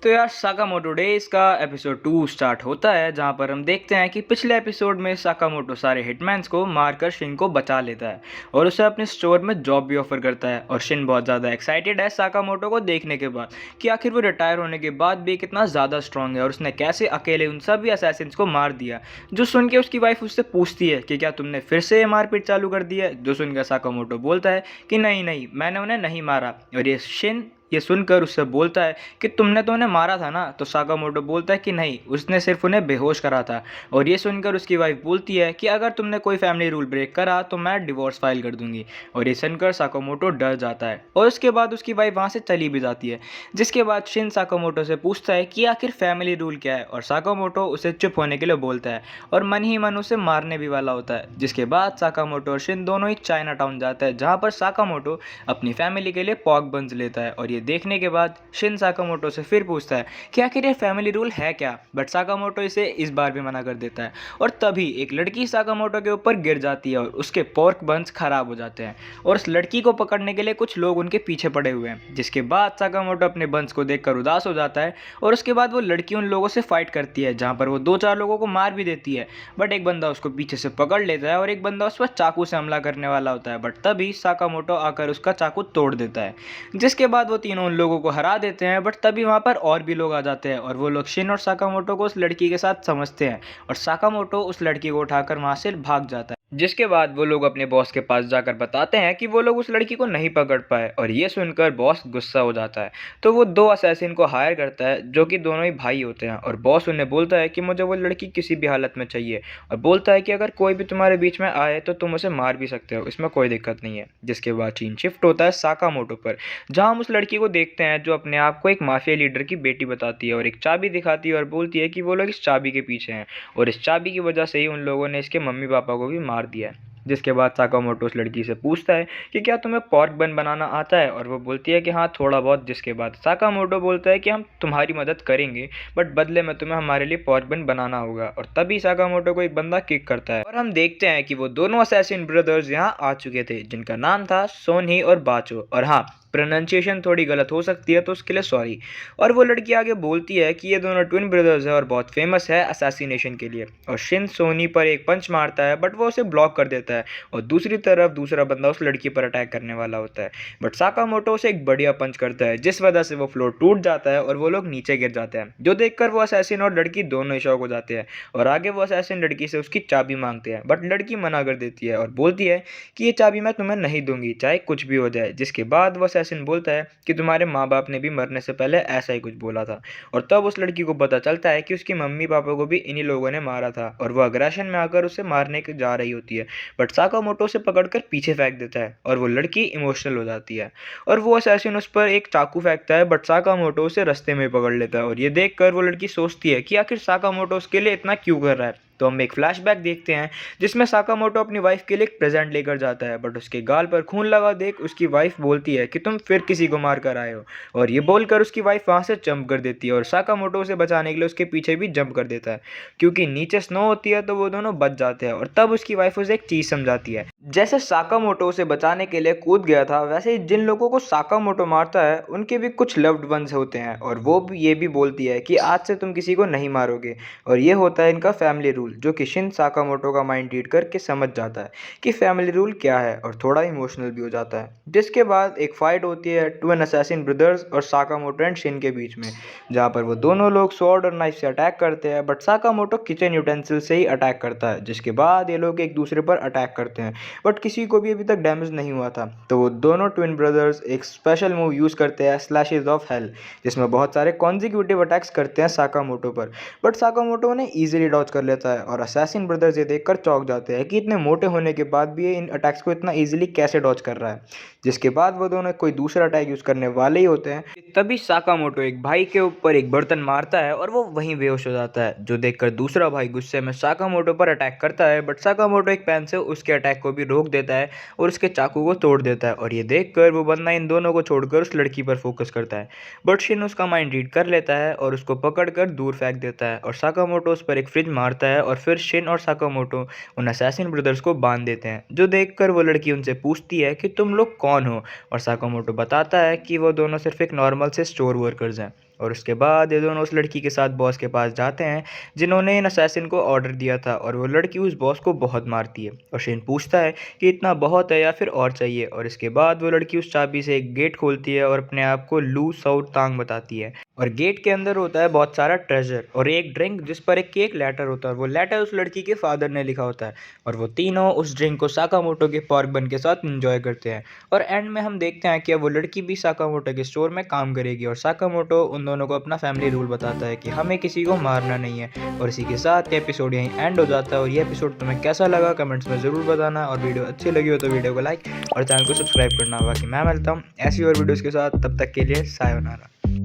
तो यार Sakamoto days का एपिसोड 2 स्टार्ट होता है जहां पर हम देखते हैं कि पिछले एपिसोड में साकामोटो सारे हिटमैन्स को मारकर शिन को बचा लेता है और उसे अपने स्टोर में जॉब भी ऑफर करता है। और शिन बहुत ज़्यादा एक्साइटेड है साकामोटो को देखने के बाद कि आखिर वो रिटायर होने के बाद भी कितना ज़्यादा स्ट्रांग है और उसने कैसे अकेले उन सभी असैसिन्स को मार दिया। जो सुन के उसकी वाइफ उससे पूछती है कि क्या तुमने फिर से ये मारपीट चालू कर दी है। जो सुनकर साकामोटो बोलता है कि नहीं नहीं, मैंने उन्हें नहीं मारा। और ये सुनकर उससे बोलता है कि तुमने तो उन्हें मारा था ना। तो साकामोटो बोलता है कि नहीं, उसने सिर्फ उन्हें बेहोश करा था। और ये सुनकर उसकी वाइफ बोलती है कि अगर तुमने कोई फैमिली रूल ब्रेक करा तो मैं डिवोर्स फाइल कर दूंगी। और ये सुनकर साकामोटो डर जाता है और उसके बाद उसकी वाइफ वहाँ से चली भी जाती है। जिसके बाद शिन साकामोटो से पूछता है कि आखिर फैमिली रूल क्या है और साकामोटो उसे चुप होने के लिए बोलता है और मन ही मन उसे मारने भी वाला होता है। जिसके बाद साकामोटो और शिन दोनों ही चाइना टाउन जाता है जहाँ पर साकामोटो अपनी फैमिली के लिए पॉर्क बंस लेता है। और ये देखने के बाद शिन साकामोटो से फिर पूछता है कि आखिर ये फैमिली रूल है क्या। बट साकामोटो इसे इस बार भी मना कर देता है। और तभी एक लड़की साकामोटो के ऊपर गिर जाती है और उसके पॉर्क बंस खराब हो जाते हैं और उस लड़की को पकड़ने के लिए कुछ लोग उनके पीछे पड़े हुए हैं। जिसके बाद साकामोटो अपने बंस को देखकर उदास हो जाता है और उसके बाद वो लड़की उन लोगों से फाइट करती है जहाँ पर वो 2-4 लोगों को मार भी देती है। बट एक बंदा उसको पीछे से पकड़ लेता है और एक बंदा उस पर चाकू से हमला करने वाला होता है। बट तभी साकामोटो आकर उसका चाकू तोड़ देता है। जिसके बाद वो तीनों उन लोगों को हरा देते हैं। बट तभी वहाँ पर और भी लोग आ जाते हैं और वो लोग शिन और साकामोटो को उस लड़की के साथ समझते हैं और साकामोटो उस लड़की को उठाकर वहाँ से भाग जाता है। जिसके बाद वो लोग अपने बॉस के पास जाकर बताते हैं कि वो लोग उस लड़की को नहीं पकड़ पाए और ये सुनकर बॉस गुस्सा हो जाता है। तो वो 2 असैसिन को हायर करता है जो कि दोनों ही भाई होते हैं और बॉस उन्हें बोलता है कि मुझे वो लड़की किसी भी हालत में चाहिए और बोलता है कि अगर कोई भी तुम्हारे बीच में आए तो तुम उसे मार भी सकते हो, इसमें कोई दिक्कत नहीं है। जिसके बाद सीन शिफ्ट होता है साकामोटो पर जहाँ हम उस लड़की को देखते हैं जो अपने आप को एक माफिया लीडर की बेटी बताती है और एक चाबी दिखाती है और बोलती है कि वो लोग इस चाबी के पीछे हैं और इस चाबी की वजह से ही उन लोगों ने इसके मम्मी पापा को भी मार दिया है। जिसके बाद साकामोटो उस लड़की से पूछता है कि क्या तुम्हें पॉर्क बन बनाना आता है और वो बोलती है कि हाँ थोड़ा बहुत। जिसके बाद साकामोटो बोलता है कि हम तुम्हारी मदद करेंगे बट बदले में तुम्हें हमारे लिए पॉर्क बन बनाना होगा। और तभी साकामोटो को एक बंदा किक करता है और हम देखते हैं कि वो दोनों असैसिन ब्रदर्स यहाँ आ चुके थे जिनका नाम था सोनही और बाचो। और हाँ, प्रोनाउंसिएशन थोड़ी गलत हो सकती है तो उसके लिए सॉरी। और वो लड़की आगे बोलती है कि ये दोनों ट्विन ब्रदर्स है और बहुत फेमस है असैसिनेशन के लिए। और शिन सोनी पर एक पंच मारता है बट वो उसे ब्लॉक कर देता है और दूसरी तरफ दूसरा बंदा उस लड़की पर अटैक करने वाला होता है। बट साकामोटो उसे एक बढ़िया पंच करता है जिस वजह से वो फ्लोर टूट जाता है और वो लोग नीचे गिर जाते हैं। जो देखकर वो असैसिन और लड़की दोनों ही शॉक हो जाते हैं और आगे वो असैसिन लड़की से उसकी चाबी मांगते हैं बट लड़की मना कर देती है और बोलती है कि ये चाबी मैं तुम्हें नहीं दूंगी चाहे कुछ भी हो जाए। जिसके बाद वो असैसिन बोलता है कि तुम्हारे माँ बाप ने भी मरने से पहले ऐसा ही कुछ बोला था। और तब उस लड़की को पता चलता है कि उसके मम्मी पापा को भी इन्हीं लोगों ने मारा था और वो अग्रेशन में आकर उसे मारने के जा रही होती है। बट साकामोटो से पकड़कर पीछे फेंक देता है और वो लड़की इमोशनल हो जाती है और वो असैसिन उस पर एक चाकू फेंकता है बट साकामोटो उसे रास्ते में पकड़ लेता है। और ये देखकर वो लड़की सोचती है कि आखिर साकामोटो उसके लिए इतना क्यों कर रहा है। तो हम एक फ्लैशबैक देखते हैं जिसमें साकामोटो अपनी वाइफ के लिए एक प्रेजेंट लेकर जाता है बट उसके गाल पर खून लगा देख उसकी वाइफ बोलती है कि तुम फिर किसी को मार कर आए हो। और ये बोलकर उसकी वाइफ वहां से जंप कर देती है और साकामोटो उसे बचाने के लिए उसके पीछे भी जंप कर देता है क्योंकि नीचे स्नो होती है तो वो दोनों बच जाते हैं। और तब उसकी वाइफ उसे एक चीज समझाती है, जैसे साकामोटो उसे बचाने के लिए कूद गया था वैसे ही जिन लोगों को साकामोटो मारता है उनके भी कुछ लव्ड वंस होते हैं। और वो भी ये भी बोलती है कि आज से तुम किसी को नहीं मारोगे। और ये होता है इनका फैमिली रूल जो कि शिन साकामोटो का माइंड रीड करके समझ जाता है कि फैमिली रूल क्या है और थोड़ा इमोशनल भी हो जाता है। जिसके बाद एक फाइट होती है ट्विन असैसिन ब्रदर्स और साकामोटो एंड शिन के बीच में जहाँ पर वो दोनों लोग स्वॉर्ड और नाइफ से अटैक करते हैं बट साकामोटो किचन यूटेंसिल से ही अटैक करता है। जिसके बाद ये लोग एक दूसरे पर अटैक करते हैं बट किसी को भी अभी तक डैमेज नहीं हुआ था। तो वो दोनों ट्विन ब्रदर्स एक स्पेशल मूव यूज़ करते हैं स्लैशेस ऑफ हेल जिसमें बहुत सारे कॉन्जिक्यूटिव अटैक्स करते हैं साकामोटो पर। बट साकामोटो उन्हें ईजिली डॉज कर लेता है और असैसिन ब्रदर्स ये देखकर चौंक जाते हैं कि इतने मोटे होने के बाद भी ये इन अटैक्स को इतना ईजिली कैसे डॉज कर रहा है। जिसके बाद वो दोनों कोई दूसरा अटैक यूज़ करने वाले ही होते हैं तभी साकामोटो एक भाई के ऊपर एक बर्तन मारता है और वो वहीं बेहोश हो जाता है। जो देखकर दूसरा भाई गुस्से में साकामोटो पर अटैक करता है बट साकामोटो एक पेन से उसके अटैक को भी रोक देता है और उसके चाकू को तोड़ देता है। और ये देखकर वो बंदा इन दोनों को छोड़कर उस लड़की पर फोकस करता है बट शिन उसका माइंड रीड कर लेता है और उसको पकड़कर दूर फेंक देता है। और साकामोटो उस पर एक फ्रिज मारता है और फिर शिन और साकामोटो उन असैसिन ब्रदर्स को बांध देते हैं। जो देखकर वो लड़की उनसे पूछती है कि तुम लोग कौन हो और साकामोटो बताता है कि वो दोनों सिर्फ एक नॉर्मल से स्टोर वर्कर्स हैं। और उसके बाद ये दोनों उस लड़की के साथ बॉस के पास जाते हैं जिन्होंने इन असैसिन को ऑर्डर दिया था, और वो लड़की उस बॉस को बहुत मारती है। और शिन पूछता है कि इतना बहुत है या फिर और चाहिए, और इसके बाद वो लड़की उस चाबी से एक गेट खोलती है और अपने आप को लू साउथ तांग बताती है। और गेट के अंदर होता है बहुत सारा ट्रेजर और एक ड्रिंक जिस पर एक केक लेटर होता है, और वो लेटर उस लड़की के फादर ने लिखा होता है। और वो तीनों उस ड्रिंक को साकामोटो के पॉर्क बन के साथ एंजॉय करते हैं। और एंड में हम देखते हैं कि अब वो लड़की भी साकामोटो के स्टोर में काम करेगी, और साकामोटो उन दोनों को अपना फैमिली रूल बताता है कि हमें किसी को मारना नहीं है। और इसी के साथ ये एपिसोड यहीं एंड हो जाता है। और ये एपिसोड तुम्हें कैसा लगा कमेंट्स में ज़रूर बताना, और वीडियो अच्छी लगी हो तो वीडियो को लाइक और चैनल को सब्सक्राइब करना। बाकी मैं मिलता हूँ ऐसी और वीडियोज़ के साथ, तब तक के लिए सायोनारा।